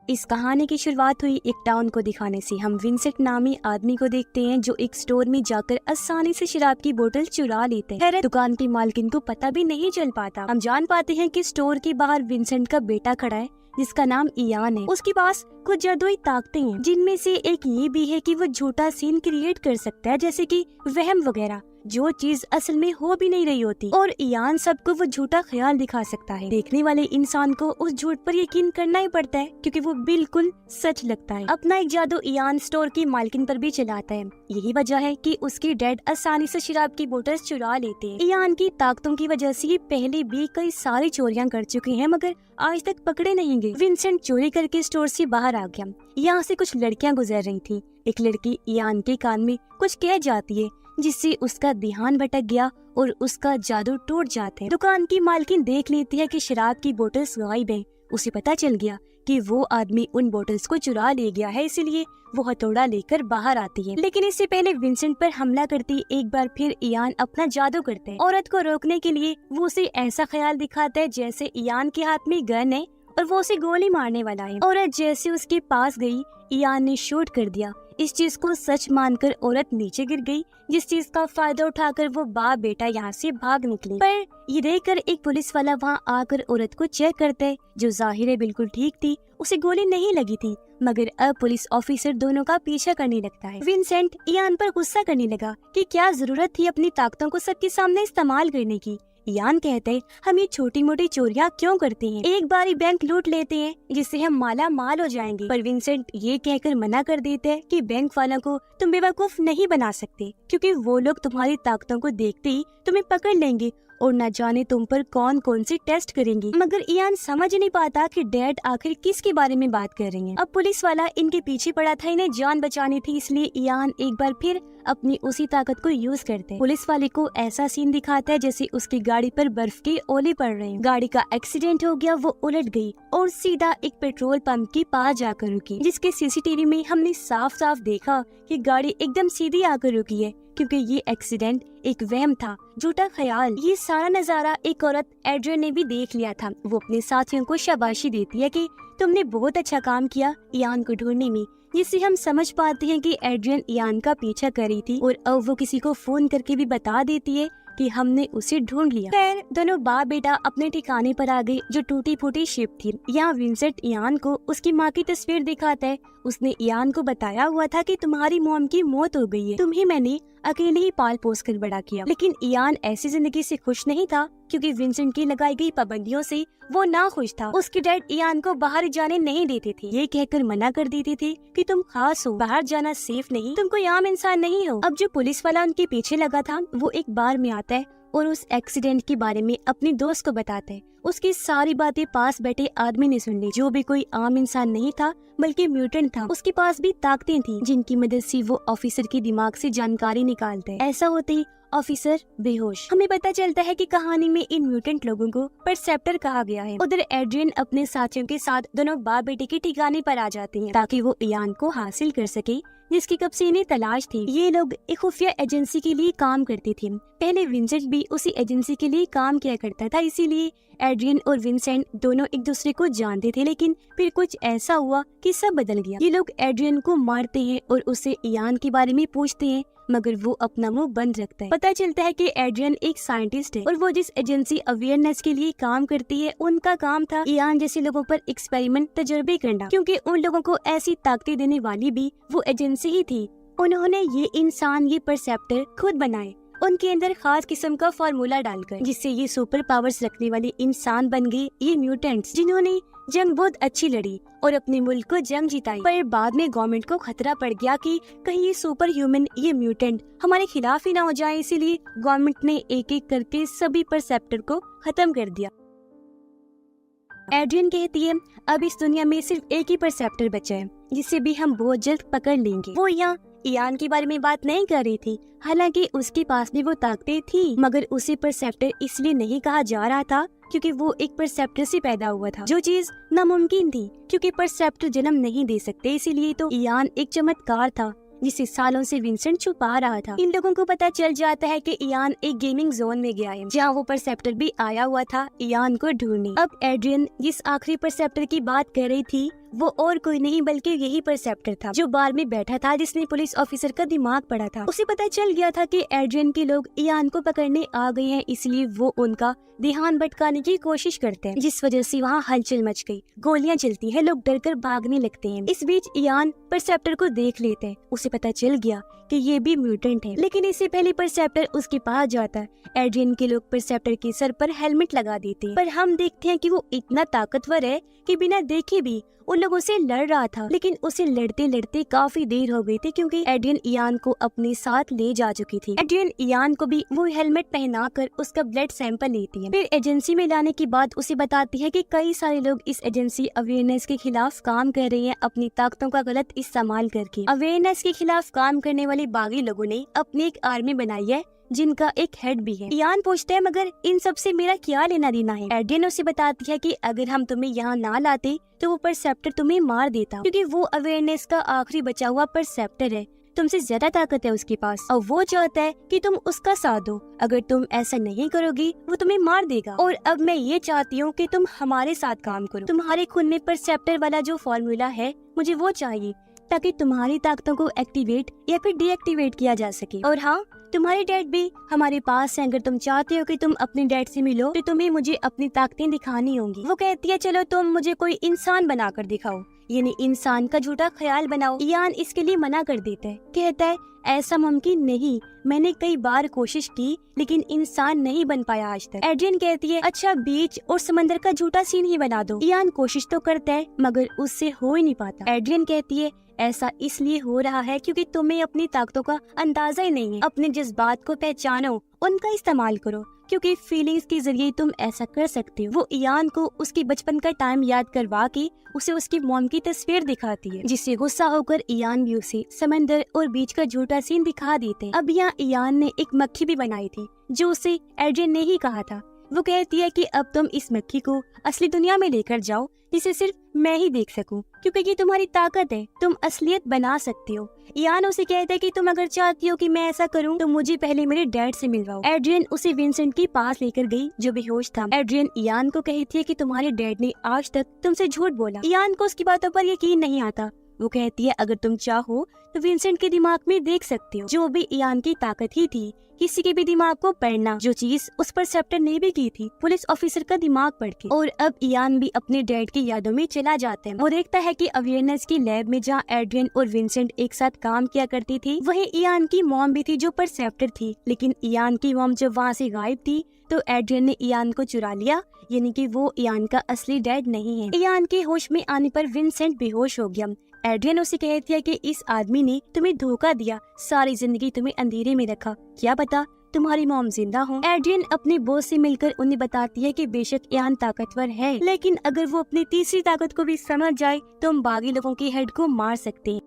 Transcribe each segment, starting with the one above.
इस कहानी की शुरुआत हुई एक टाउन को दिखाने से। हम विंसेंट नामी आदमी को देखते हैं जो एक स्टोर में जाकर आसानी से शराब की बोतल चुरा लेते हैं। दुकान की मालकिन को पता भी नहीं चल पाता। हम जान पाते हैं कि स्टोर के बाहर विंसेंट का बेटा खड़ा है जिसका नाम इयान है। उसके पास कुछ जादुई ताकतें हैं, जिनमें से एक ये भी है कि वो झूठा सीन क्रिएट कर सकता है, जैसे कि वहम वगैरह, जो चीज असल में हो भी नहीं रही होती। और इयान सबको वो झूठा ख्याल दिखा सकता है। देखने वाले इंसान को उस झूठ पर यकीन करना ही पड़ता है क्योंकि वो बिल्कुल सच लगता है। अपना एक जादू इयान स्टोर की मालकिन पर भी चलाता है। यही वजह है कि उसके डैड आसानी से शराब की बोतल चुरा लेते हैं। इयान की ताकतों की वजह से ये पहले भी कई सारी चोरियां कर चुके हैं, मगर आज तक पकड़े नहीं गए। विंसेंट चोरी करके स्टोर से बाहर आ गया। यहाँ से कुछ लड़कियां गुजर रही थी। एक लड़की इयान के कान में कुछ कह जाती है, जिससे उसका ध्यान भटक गया और उसका जादू टूट जाता है। दुकान की मालकिन देख लेती है कि शराब की बोतल्स गायब हैं। उसे पता चल गया कि वो आदमी उन बोतल्स को चुरा ले गया है, इसलिए वो हथौड़ा लेकर बाहर आती है। लेकिन इससे पहले विंसेंट पर हमला करती एक बार फिर इयान अपना जादू करता है। औरत को रोकने के लिए वो उसे ऐसा ख्याल दिखाता है जैसे इयान के हाथ में गन है और वो उसे गोली मारने वाला है। औरत जैसे उसके पास गई, इयान ने शूट कर दिया। इस चीज को सच मानकर औरत नीचे गिर गई, जिस चीज का फायदा उठाकर वो बाप बेटा यहाँ से भाग निकले। पर ये देखकर एक पुलिस वाला वहाँ आकर औरत को चेक करता है, जो जाहिर है बिल्कुल ठीक थी। उसे गोली नहीं लगी थी, मगर अब पुलिस ऑफिसर दोनों का पीछा करने लगता है। विंसेंट इयान पर गुस्सा करने लगा कि क्या जरूरत थी अपनी ताकतों को सबके सामने इस्तेमाल करने की। इयान कहते हैं, हम ये छोटी मोटी चोरियां क्यों करते हैं, एक बार ही बैंक लूट लेते हैं जिससे हम माला माल हो जाएंगे। पर विंसेंट ये कहकर मना कर देते हैं कि बैंक वालों को तुम बेवकूफ नहीं बना सकते, क्योंकि वो लोग तुम्हारी ताकतों को देखते ही तुम्हें पकड़ लेंगे और न जाने तुम पर कौन कौन से टेस्ट करेंगे। मगर इयान समझ नहीं पाता कि डैड आखिर किसके बारे में बात कर रही हैं। अब पुलिस वाला इनके पीछे पड़ा था, इन्हें जान बचानी थी, इसलिए इयान एक बार फिर अपनी उसी ताकत को यूज करते हैं। पुलिस वाले को ऐसा सीन दिखाता है जैसे उसकी गाड़ी पर बर्फ के ओले पड़ रहे हैं। गाड़ी का एक्सीडेंट हो गया, वो उलट गई और सीधा एक पेट्रोल पंप के पास जाकर रुकी, जिसके सीसीटीवी में हमने साफ साफ देखा कि गाड़ी एकदम सीधी आकर रुकी है, क्योंकि ये एक्सीडेंट एक वहम था, झूठा ख्याल। ये सारा नजारा एक औरत एड्रियन ने भी देख लिया था। वो अपने साथियों को शाबाशी देती है कि तुमने बहुत अच्छा काम किया इयान को ढूंढने में, जिससे हम समझ पाते हैं कि एड्रियन इयान का पीछा कर रही थी और अब वो किसी को फोन करके भी बता देती है कि हमने उसे ढूंढ लिया। खैर दोनों बाप बेटा अपने ठिकाने पर आ गए, जो टूटी फूटी शिप थी। यहाँ विंसेंट इयान को उसकी माँ की तस्वीर दिखाता है। उसने इयान को बताया हुआ था कि तुम्हारी मॉम की मौत हो गई है, तुम्हें मैंने अकेले ही पाल पोस कर बड़ा किया। लेकिन इयान ऐसी जिंदगी से खुश नहीं था, क्योंकि विंसेंट की लगाई गई पाबंदियों से वो ना खुश था। उसके डैड इयान को बाहर जाने नहीं देते थे, ये कहकर मना कर देते थे कि तुम खास हो, बाहर जाना सेफ नहीं, तुम कोई आम इंसान नहीं हो। अब जो पुलिस वाला उनके पीछे लगा था, वो एक बार में आता है और उस एक्सीडेंट के बारे में अपनी दोस्त को बताता है। उसकी सारी बातें पास बैठे आदमी ने सुन ली, जो भी कोई आम इंसान नहीं था बल्कि म्यूटेंट था। उसके पास भी ताकतें थी, जिनकी मदद से वो ऑफिसर के दिमाग से जानकारी निकालता है। ऐसा होते ही ऑफिसर बेहोश। हमें पता चलता है कि कहानी में इन म्यूटेंट लोगों को परसेप्टर कहा गया है। उधर एड्रियन अपने साथियों के साथ दोनों बाप बेटे के ठिकाने पर आ जाते हैं, ताकि वो इयान को हासिल कर सके, जिसकी कब से इन्हें तलाश थी। ये लोग एक खुफिया एजेंसी के लिए काम करते थे। पहले विंसेंट भी उसी एजेंसी के लिए काम किया करता था, इसीलिए एड्रियन और विंसेंट दोनों एक दूसरे को जानते थे। लेकिन फिर कुछ ऐसा हुआ कि सब बदल गया। ये लोग एड्रियन को मारते हैं और उससे इयान के बारे में पूछते हैं, मगर वो अपना मुंह बंद रखता है। पता चलता है कि एड्रियन एक साइंटिस्ट है और वो जिस एजेंसी अवेयरनेस के लिए काम करती है, उनका काम था इयान जैसे लोगों पर एक्सपेरिमेंट तजुर्बे करना, क्योंकि उन लोगों को ऐसी ताकतें देने वाली भी वो एजेंसी ही थी। उन्होंने ये इंसान, ये परसेप्टर खुद बनाए, उनके अंदर खास किस्म का फार्मूला डालकर, जिससे ये सुपर पावर्स रखने वाले इंसान बन गए, ये म्यूटेंट्स, जिन्होंने जंग बहुत अच्छी लड़ी और अपने मुल्क को जंग जिताई। पर बाद में गवर्नमेंट को खतरा पड़ गया कि कहीं ये सुपर ह्यूमन, ये म्यूटेंट हमारे खिलाफ ही ना हो जाए, इसीलिए गवर्नमेंट ने एक एक करके सभी परसेप्टर को खत्म कर दिया। एड्रियन कहती है, अब इस दुनिया में सिर्फ एक ही परसेप्टर बचा है, जिसे भी हम बहुत जल्द पकड़ लेंगे। वो यहाँ इयान के बारे में बात नहीं कर रही थी, हालांकि उसके पास भी वो ताकतें थी, मगर उसे परसेप्टर इसलिए नहीं कहा जा रहा था क्योंकि वो एक परसेप्टर से पैदा हुआ था, जो चीज नामुमकिन थी, क्योंकि परसेप्टर जन्म नहीं दे सकते। इसीलिए तो इयान एक चमत्कार था जिसे सालों से विंसेंट छुपा रहा था। इन लोगों को पता चल जाता है कि इयान एक गेमिंग जोन में गया है, जहाँ वो परसेप्टर भी आया हुआ था इयान को ढूंढने। अब एड्रियन जिस आखिरी परसेप्टर की बात कर रही थी वो और कोई नहीं बल्कि यही परसेप्टर था जो बार में बैठा था, जिसने पुलिस ऑफिसर का दिमाग पढ़ा था। उसे पता चल गया था कि एड्रियन के लोग इयान को पकड़ने आ गए हैं, इसलिए वो उनका ध्यान भटकाने की कोशिश करते हैं, जिस वजह से वहाँ हलचल मच गई, गोलियां चलती हैं, लोग डरकर भागने लगते हैं। इस बीच इयान परसेप्टर को देख लेते हैं। उसे पता चल गया कि ये भी म्यूटेंट है, लेकिन इससे पहले परसेप्टर उसके पास जाता है। एड्रियन के लोग परसेप्टर के सर पर हेलमेट लगा देते हैं, पर हम देखते हैं कि वो इतना ताकतवर है कि बिना देखे भी उन लोगों से लड़ रहा था। लेकिन उसे लड़ते लड़ते काफी देर हो गई थी, क्योंकि एड्रियन इयान को अपने साथ ले जा चुकी थी। एड्रियन इयान को भी वो हेलमेट पहनाकर उसका ब्लड सैंपल लेती है। फिर एजेंसी में लाने के बाद उसे बताती है कि कई सारे लोग इस एजेंसी अवेयरनेस के खिलाफ काम कर रहे हैं, अपनी ताकतों का गलत इस्तेमाल करके। अवेयरनेस के खिलाफ काम करने वाले बागी लोगों ने अपनी एक आर्मी बनाई है, जिनका एक हेड भी है। इयान पूछता है मगर इन सब से मेरा क्या लेना देना है। एड्रियन उसे बताती है कि अगर हम तुम्हें यहाँ ना लाते तो वो परसेप्टर तुम्हें मार देता, क्योंकि वो अवेयरनेस का आखिरी बचा हुआ परसेप्टर है, तुमसे ज्यादा ताकत है उसके पास, और वो चाहता है कि तुम उसका साथ दो। अगर तुम ऐसा नहीं करोगी वो तुम्हें मार देगा, और अब मैं ये चाहती हूँ कि तुम हमारे साथ काम करो। तुम्हारे खून में परसेप्टर वाला जो फॉर्मूला है मुझे वो चाहिए, ताकि तुम्हारी ताकतों को एक्टिवेट या फिर डीएक्टिवेट किया जा सके। और हाँ, तुम्हारे डैड भी हमारे पास है। अगर तुम चाहते हो कि तुम अपने डैड से मिलो तो तुम्हें मुझे अपनी ताकतें दिखानी होंगी। वो कहती है चलो तुम मुझे कोई इंसान बनाकर दिखाओ, यानी इंसान का झूठा ख्याल बनाओ। इयान इसके लिए मना कर देता है, कहता है ऐसा मुमकिन नहीं, मैंने कई बार कोशिश की लेकिन इंसान नहीं बन पाया आज तक। एड्रियन कहती है अच्छा बीच और समंदर का झूठा सीन ही बना दो। इयान कोशिश तो करता है मगर उससे हो ही नहीं पाता। एड्रियन कहती है ऐसा इसलिए हो रहा है क्योंकि तुम्हें अपनी ताकतों का अंदाजा ही नहीं है। अपने जज्बात को पहचानो, उनका इस्तेमाल करो, क्योंकि फीलिंग्स के जरिए तुम ऐसा कर सकते हो। वो इयान को उसके बचपन का टाइम याद करवा के उसे उसकी मॉम की तस्वीर दिखाती है, जिससे गुस्सा होकर इयान भी उसे समंदर और बीच का झूठा सीन दिखा देते हैं। अब यहाँ इयान ने एक मक्खी भी बनाई थी जो उसे एड्रियन ने ही कहा था। वो कहती है कि अब तुम इस मक्खी को असली दुनिया में लेकर जाओ, जिसे सिर्फ मैं ही देख सकूं, क्योंकि ये तुम्हारी ताकत है, तुम असलियत बना सकते हो। इयान उसे कहता है कि तुम अगर चाहती हो कि मैं ऐसा करूं तो मुझे पहले मेरे डैड से मिलवाओ। एड्रियन उसे विंसेंट के पास लेकर गई जो बेहोश था। एड्रियन इयान को कहती है कि तुम्हारे डैड ने आज तक तुमसे झूठ बोला। इयान को उसकी बातों पर यकीन नहीं आता। वो कहती है अगर तुम चाहो तो विंसेंट के दिमाग में देख सकते हो, जो भी इयान की ताकत ही थी, किसी के भी दिमाग को पढ़ना, जो चीज उस परसेप्टर ने भी की थी, पुलिस ऑफिसर का दिमाग पढ़ के। और अब इयान भी अपने डैड की यादों में चला जाता है। वो देखता है कि अवेयरनेस की लैब में जहाँ एड्रियन और विंसेंट एक साथ काम किया करती थी, वहीं इयान की मॉम भी थी जो परसेप्टर थी। लेकिन इयान की मॉम जब वहाँ से गायब थी तो एड्रियन ने इयान को चुरा लिया, यानी कि वो इयान का असली डैड नहीं है। इयान के होश में आने पर विंसेंट बेहोश हो गया। एड्रियन उसे कहती है कि इस आदमी ने तुम्हें धोखा दिया, सारी जिंदगी तुम्हें अंधेरे में रखा, क्या पता तुम्हारी मॉम जिंदा हो। एड्रियन अपने बॉस से मिलकर उन्हें बताती है कि बेशक इयान ताकतवर है, लेकिन अगर वो अपनी तीसरी ताकत को भी समझ जाए तो हम बागी लोगों के हेड को मार सकते हैं।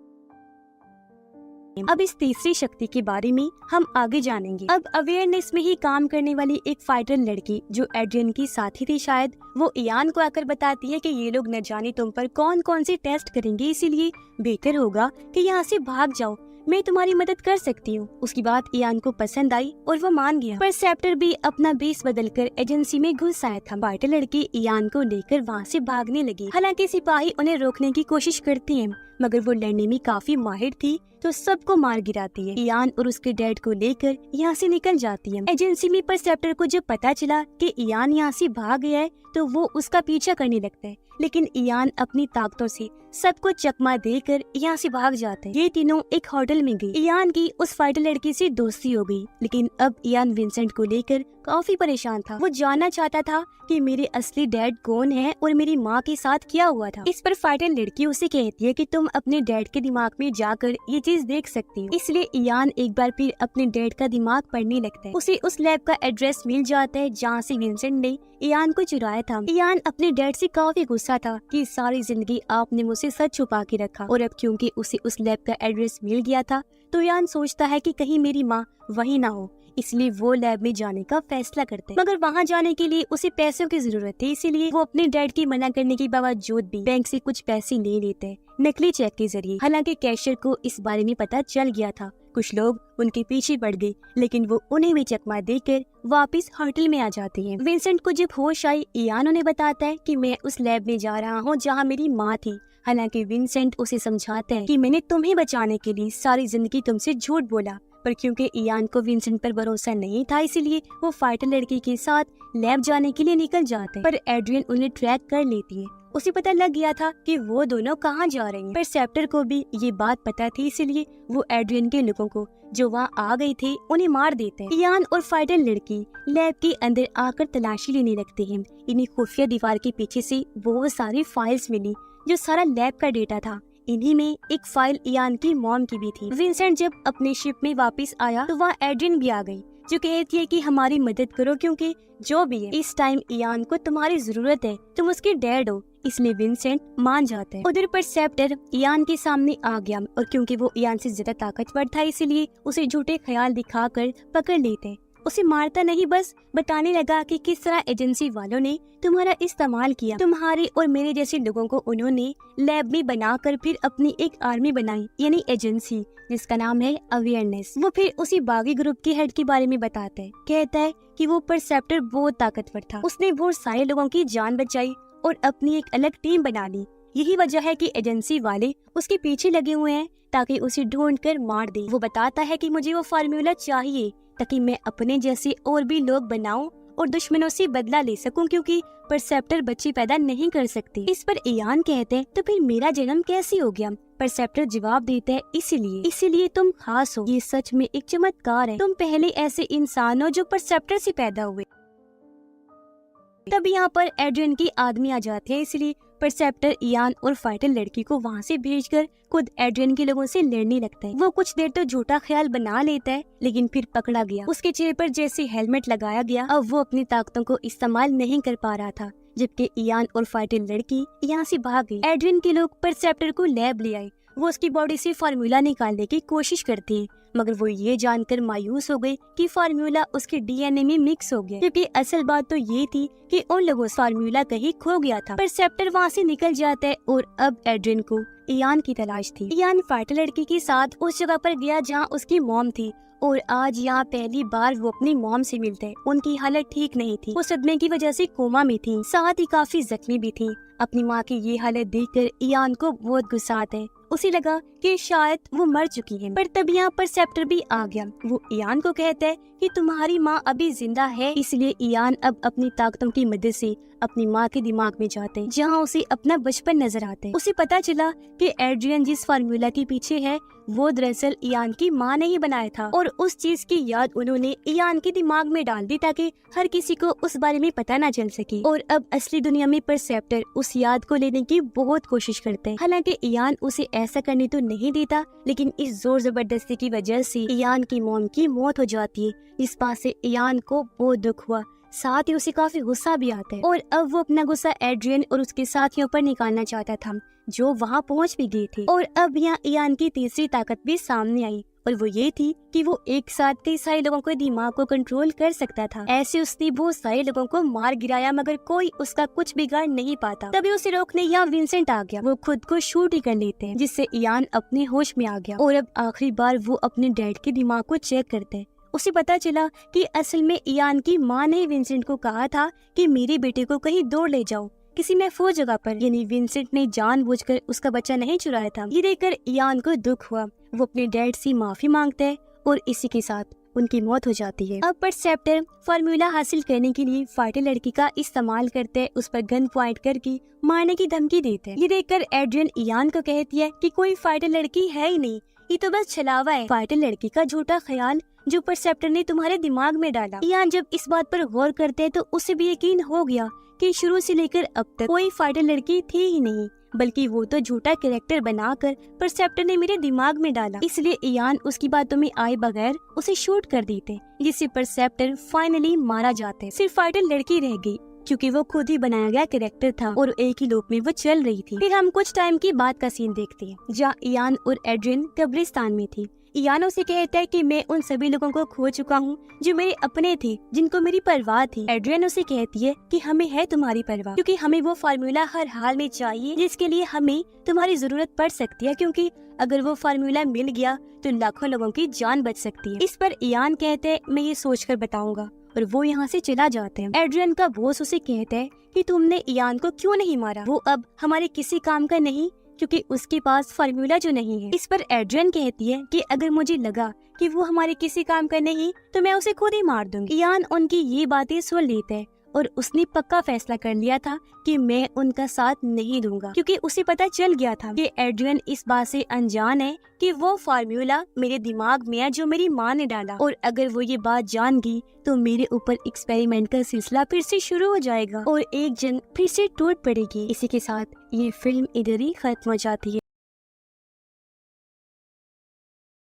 अब इस तीसरी शक्ति के बारे में हम आगे जानेंगे। अब अवेयरनेस में ही काम करने वाली एक फाइटर लड़की जो एड्रियन की साथी थी शायद, वो इयान को आकर बताती है कि ये लोग न जाने तुम पर कौन कौन से टेस्ट करेंगे, इसीलिए बेहतर होगा कि यहाँ से भाग जाओ, मैं तुम्हारी मदद कर सकती हूँ। उसकी बात इयान को पसंद आई और वो मान गया। परसेप्टर भी अपना बेस बदलकर एजेंसी में घुस आया था। फाइटर लड़की इयान को लेकर वहाँ से भागने लगी। हालांकि सिपाही उन्हें रोकने की कोशिश करते हैं, मगर वो लड़ने में काफी माहिर थी तो सबको मार गिराती है। इयान और उसके डैड को लेकर यहाँ से निकल जाती है। एजेंसी में परसेप्टर को जब पता चला कि इयान यहाँ से भाग गया है तो वो उसका पीछा करने लगता है, लेकिन इयान अपनी ताकतों से सबको चकमा देकर यहाँ से भाग जाता है। ये तीनों एक होटल में गई। इयान की उस फाइटर लड़की से दोस्ती हो गई, लेकिन अब इयान विंसेंट को लेकर काफी परेशान था। वो जानना चाहता था कि मेरे असली डैड कौन है और मेरी माँ के साथ क्या हुआ था। इस पर फाइटर लड़की उसे कहती है कि तुम अपने डैड के दिमाग में जाकर ये चीज देख सकती हो। इसलिए इयान एक बार फिर अपने डैड का दिमाग पढ़ने लगता है। उसे उस लैब का एड्रेस मिल जाता है जहाँ से विंसेंट ने इयान को चुराया था। इयान अपने डैड से काफी गुस्सा था कि सारी जिंदगी आपने मुझसे सच छुपा के रखा, और अब क्योंकि उसे उस लैब का एड्रेस मिल गया था तो इयान सोचता है कि कहीं मेरी माँ वहीं ना हो, इसलिए वो लैब में जाने का फैसला करते हैं। मगर वहाँ जाने के लिए उसे पैसों की जरूरत थी, इसीलिए वो अपने डैड की मना करने के बावजूद भी बैंक से कुछ पैसे ले लेते हैं नकली चेक के जरिए। हालांकि कैशियर को इस बारे में पता चल गया था। कुछ लोग उनके पीछे पड़ गए, लेकिन वो उन्हें भी चकमा देकर वापस होटल में आ जाती हैं। विंसेंट को जब होश आई, इयान उन्हें बताता है कि मैं उस लैब में जा रहा हूँ जहाँ मेरी माँ थी। हालांकि विंसेंट उसे समझाता है कि मैंने तुम्हें बचाने के लिए सारी जिंदगी तुमसे झूठ बोला, पर क्योंकि इयान को विंसेंट पर भरोसा नहीं था, इसीलिए वो फाइटर लड़की के साथ लैब जाने के लिए निकल जाते हैं। पर एड्रियन उन्हें ट्रैक कर लेती है। उसे पता लग गया था कि वो दोनों कहाँ जा रहे हैं। परसेप्टर को भी ये बात पता थी, इसीलिए वो एड्रियन के लोगों को जो वहाँ आ गए थे उन्हें मार देते हैं। इयान और फाइटर लड़की लैब के अंदर आकर तलाशी लेने लगते हैं। इन्हें खुफिया दीवार के पीछे से बहुत सारी फाइल्स मिली जो सारा लैब का डेटा था। इन्हीं में एक फाइल इयान की मॉम की भी थी। विंसेंट जब अपने शिप में वापस आया तो वहाँ एड्रियन भी आ गई, जो कहती है कि हमारी मदद करो, क्योंकि जो भी है इस टाइम इयान को तुम्हारी जरूरत है, तुम उसके डैड हो। इसलिए विंसेंट मान जाता है। उधर परसेप्टर इयान के सामने आ गया और क्योंकि वो इयान से ज्यादा ताकतवर था, इसलिए उसे झूठे ख्याल दिखाकर पकड़ लेते। उसे मारता नहीं, बस बताने लगा कि किस तरह एजेंसी वालों ने तुम्हारा इस्तेमाल किया। तुम्हारे और मेरे जैसे लोगों को उन्होंने लैब में बनाकर फिर अपनी एक आर्मी बनाई, यानी एजेंसी, जिसका नाम है अवेयरनेस। वो फिर उसी बागी ग्रुप के हेड के बारे में बताते हैं। कहता है कि वो परसेप्टर बहुत ताकतवर था, उसने बहुत सारे लोगों की जान बचाई और अपनी एक अलग टीम बना ली। यही वजह है कि एजेंसी वाले उसके पीछे लगे हुए हैं ताकि उसे ढूंढकर मार दे। वो बताता है कि मुझे वो फार्मूला चाहिए ताकि मैं अपने जैसे और भी लोग बनाऊं और दुश्मनों से बदला ले सकूं, क्योंकि परसेप्टर बच्चे पैदा नहीं कर सकते। इस पर इयान कहते हैं तो फिर मेरा जन्म कैसे हो गया? परसेप्टर जवाब देता है इसीलिए तुम खास हो। ये सच में एक चमत्कार है, तुम पहले ऐसे इंसान हो जो परसेप्टर से पैदा हुए। तब यहाँ पर एड्रियन की आदमी आ जाते हैं, इसलिए परसेप्टर इयान और फाइटर लड़की को वहाँ से भेजकर खुद एड्रियन के लोगों से लड़ने लगता है। वो कुछ देर तो झूठा ख्याल बना लेता है, लेकिन फिर पकड़ा गया। उसके चेहरे पर जैसे हेलमेट लगाया गया, अब वो अपनी ताकतों को इस्तेमाल नहीं कर पा रहा था, जबकि इयान और फाइटर लड़की यहाँ से भाग गई। एड्रियन के लोग परसेप्टर को लैब ले आए। वो उसकी बॉडी से फार्मूला निकालने की कोशिश करती है, मगर वो ये जानकर मायूस हो गई कि फार्मूला उसके डीएनए में मिक्स हो गया, क्योंकि असल बात तो ये थी कि उन लोगों से फार्मूला कहीं खो गया था। परसेप्टर वहाँ से निकल जाता है और अब एड्रियन को इयान की तलाश थी। इयान फाइटर लड़की के साथ उस जगह पर गया जहाँ उसकी मॉम थी और आज यहाँ पहली बार वो अपनी मॉम से मिलते हैं। उनकी हालत ठीक नहीं थी, वो सदमे की वजह से कोमा में थी, साथ ही काफी जख्मी भी थी। अपनी माँ की ये हालत देखकर इयान को बहुत गुस्सा आता है। उसे लगा कि शायद वो मर चुकी है, पर तब यहाँ परसेप्टर भी आ गया। वो इयान को कहता है कि तुम्हारी माँ अभी जिंदा है। इसलिए इयान अब अपनी ताकतों की मदद से अपनी माँ के दिमाग में जाते हैं, जहाँ उसे अपना बचपन नजर आता है। उसे पता चला कि एड्रियन जिस फार्मूला के पीछे है वो दरअसल इयान की माँ ने ही बनाया था, और उस चीज की याद उन्होंने इयान के दिमाग में डाल दी ताकि हर किसी को उस बारे में पता न चल सके। और अब असली दुनिया में परसेप्टर उस याद को लेने की बहुत कोशिश करते हैं। हालांकि इयान उसे ऐसा करने तो नहीं देता, लेकिन इस जोर जबरदस्ती की वजह से इयान की मॉम की मौत हो जाती है। इस बात से इयान को बहुत दुख हुआ, साथ ही उसे काफी गुस्सा भी आता है। और अब वो अपना गुस्सा एड्रियन और उसके साथियों पर निकालना चाहता था, जो वहाँ पहुँच भी गए थे। और अब यहाँ इयान की तीसरी ताकत भी सामने आई, और वो ये थी कि वो एक साथ कई सारे लोगों के दिमाग को कंट्रोल कर सकता था। ऐसे उसने बहुत सारे लोगों को मार गिराया, मगर कोई उसका कुछ बिगाड़ नहीं पाता। तभी उसे रोकने यहाँ विंसेंट आ गया। वो खुद को शूट ही कर लेते हैं, जिससे इयान अपने होश में आ गया। और अब आखिरी बार वो अपने डैड के दिमाग को चेक करते हैं। उसे पता चला कि असल में इयान की माँ ने विंसेंट को कहा था कि मेरे बेटे को कहीं दूर ले जाओ, किसी महफूज जगह पर, यानी विंसेंट ने जानबूझकर उसका बच्चा नहीं चुराया था। ये देखकर इयान को दुख हुआ। वो अपने डैड से माफी मांगता है और इसी के साथ उनकी मौत हो जाती है। अब परसेप्टर फार्मूला हासिल करने के लिए फाइटर लड़की का इस्तेमाल करते हैं, उस पर गन पॉइंट करके मारने की धमकी देते हैं। ये देखकर एड्रियन इयान को कहती है कि कोई फाइटर लड़की है ही नहीं, ये तो बस छलावा है, फाइटर लड़की का झूठा ख्याल जो परसेप्टर ने तुम्हारे दिमाग में डाला। इयान जब इस बात पर गौर करते हैं तो उसे भी यकीन हो गया कि शुरू से लेकर अब तक कोई फाइटर लड़की थी ही नहीं, बल्कि वो तो झूठा कैरेक्टर बनाकर परसेप्टर ने मेरे दिमाग में डाला। इसलिए इयान उसकी बातों में आए बगैर उसे शूट कर देते, जिससे परसेप्टर फाइनली मारा जाता है। सिर्फ फाइटर लड़की रह गई, क्योंकि वो खुद ही बनाया गया कैरेक्टर था और एक ही लूप में वो चल रही थी। फिर हम कुछ टाइम की बात का सीन देखते हैं, जहाँ इयान और एड्रियन कब्रिस्तान में थी। इयान उसे कहता है कि मैं उन सभी लोगों को खो चुका हूँ जो मेरे अपने थे, जिनको मेरी परवाह थी। एड्रियन उसे कहती है कि हमें है तुम्हारी परवाह, क्योंकि हमें वो फार्मूला हर हाल में चाहिए जिसके लिए हमें तुम्हारी जरूरत पड़ सकती है, क्योंकि अगर वो फार्मूला मिल गया तो लाखों लोगों की जान बच सकती है। इस पर इयान कहते हैं मैं ये सोचकर बताऊंगा, और वो यहाँ से चला जाते हैं। एड्रियन का बॉस उसे कहता है कि तुमने इयान को क्यों नहीं मारा, वो अब हमारे किसी काम का नहीं, क्योंकि उसके पास फार्मूला जो नहीं है। इस पर एड्रियन कहती है कि अगर मुझे लगा कि वो हमारे किसी काम का नहीं तो मैं उसे खुद ही मार दूंगी। इयान उनकी ये बातें सुन लेता है और उसने पक्का फैसला कर लिया था कि मैं उनका साथ नहीं दूंगा, क्योंकि उसे पता चल गया था कि एड्रियन इस बात से अनजान है कि वो फार्मूला मेरे दिमाग में है जो मेरी माँ ने डाला, और अगर वो ये बात जान गई तो मेरे ऊपर एक्सपेरिमेंट का सिलसिला फिर से शुरू हो जाएगा और एक जंग फिर से टूट पड़ेगी। इसी के साथ ये फिल्म इधर ही खत्म हो जाती है।